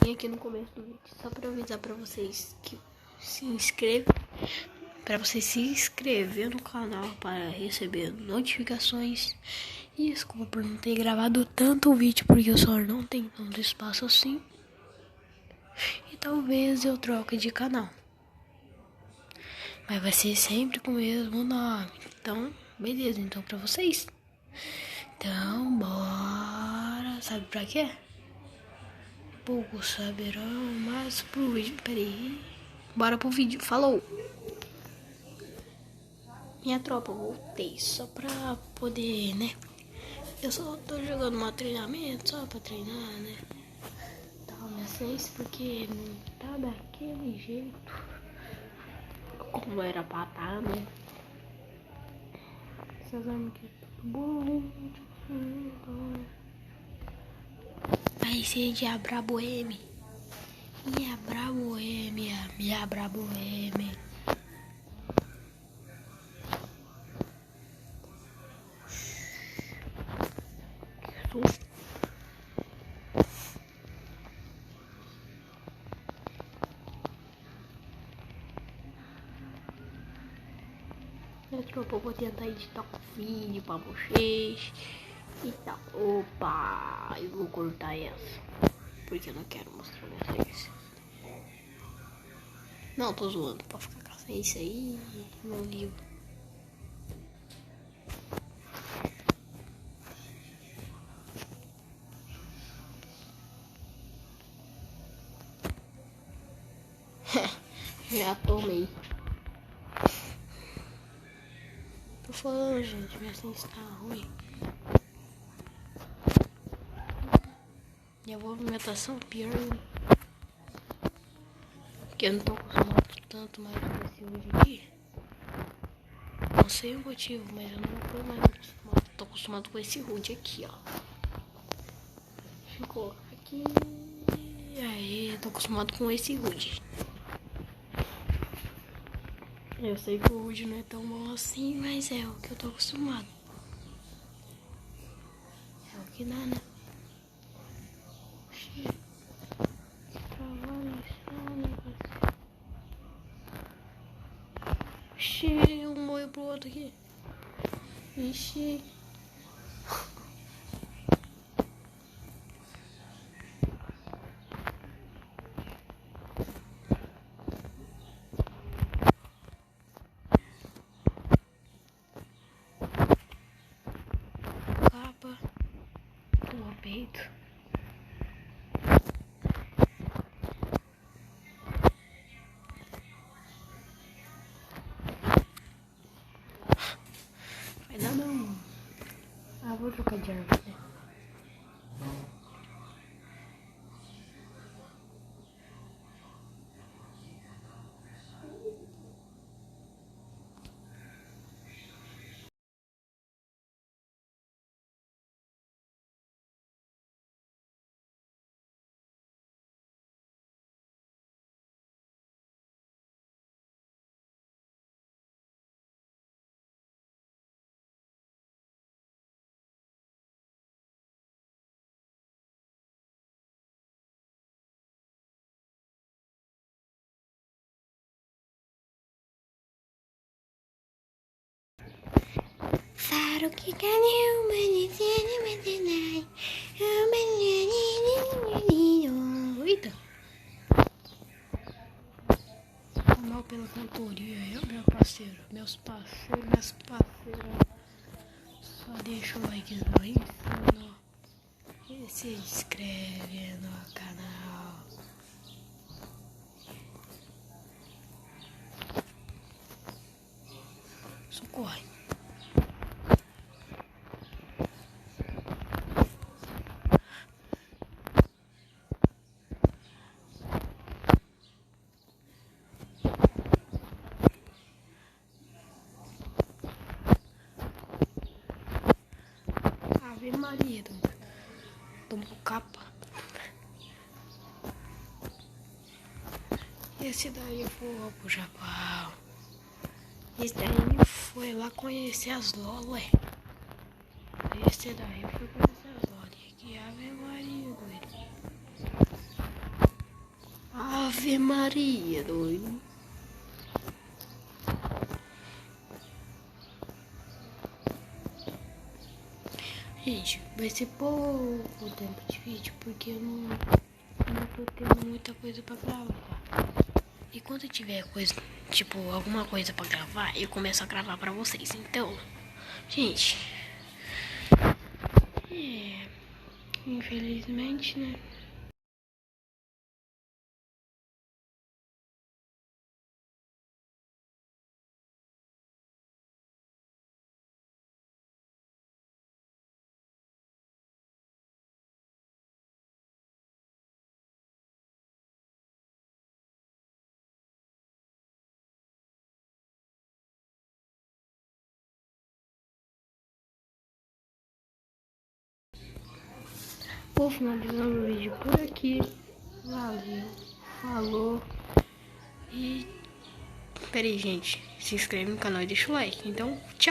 vim aqui no começo do vídeo só pra avisar pra vocês que se inscrevam, pra você se inscrever no canal para receber notificações. E desculpa por não ter gravado tanto vídeo, porque o celular não tem tanto espaço assim. E talvez eu troque de canal, mas vai ser sempre com o mesmo nome. Então, beleza, então pra vocês. Então, bora. Sabe pra quê? Poucos saberão, mas pro vídeo. Peraí. Bora pro vídeo. Falou! Minha tropa, voltei só pra poder, né? Eu só tô jogando um treinamento só pra treinar, né? Tá, minha ciência, porque não tá daquele jeito como era pra tá, né? Essas armas aqui é tudo bom. Aí se Diabrabo M. Minha Brabo M. Minha Brabo M. Que susto. Minha tropa, eu vou tentar editar um vídeo pra vocês e tal. Opa, eu vou cortar essa, porque eu não quero mostrar minha face. Não, tô zoando, pode ficar com a face aí, não ligo. Já tomei. Tô falando, gente, minha face tá ruim. Minha movimentação pior, porque eu não tô acostumado tanto mais com esse vídeo aqui. Não sei o motivo, mas eu não tô mais acostumado. Tô acostumado com esse HUD aqui, ó. Ficou aqui. Aí, tô acostumado com esse HUD. Eu sei que o HUD não é tão bom assim, mas é o que eu tô acostumado. É o que dá, né? Ixi, um morreu pro outro aqui. Ixi. Capa. Pula peito. Vai dar não. Ah, vou trocar de arma, né? Faro que caneu, eita! Mal pela cantoria, eu, meu parceiro, minhas parceiras. Só deixa o likezão aí em cima e se inscreve no canal. Socorre. Ave Maria, tomou capa. Esse daí foi pro Japão. Esse daí foi lá conhecer as LOL, ué. Esse daí foi conhecer as LOL. Que Ave Maria, doido. Ave Maria, doido. Gente, vai ser pouco tempo de vídeo porque eu não tô tendo muita coisa pra gravar. E quando eu tiver coisa, tipo, alguma coisa pra gravar, eu começo a gravar pra vocês. Então, gente, infelizmente, né? Vou finalizando o vídeo por aqui. Valeu, falou. E peraí, gente, se inscreve no canal e deixa o like. Então, tchau.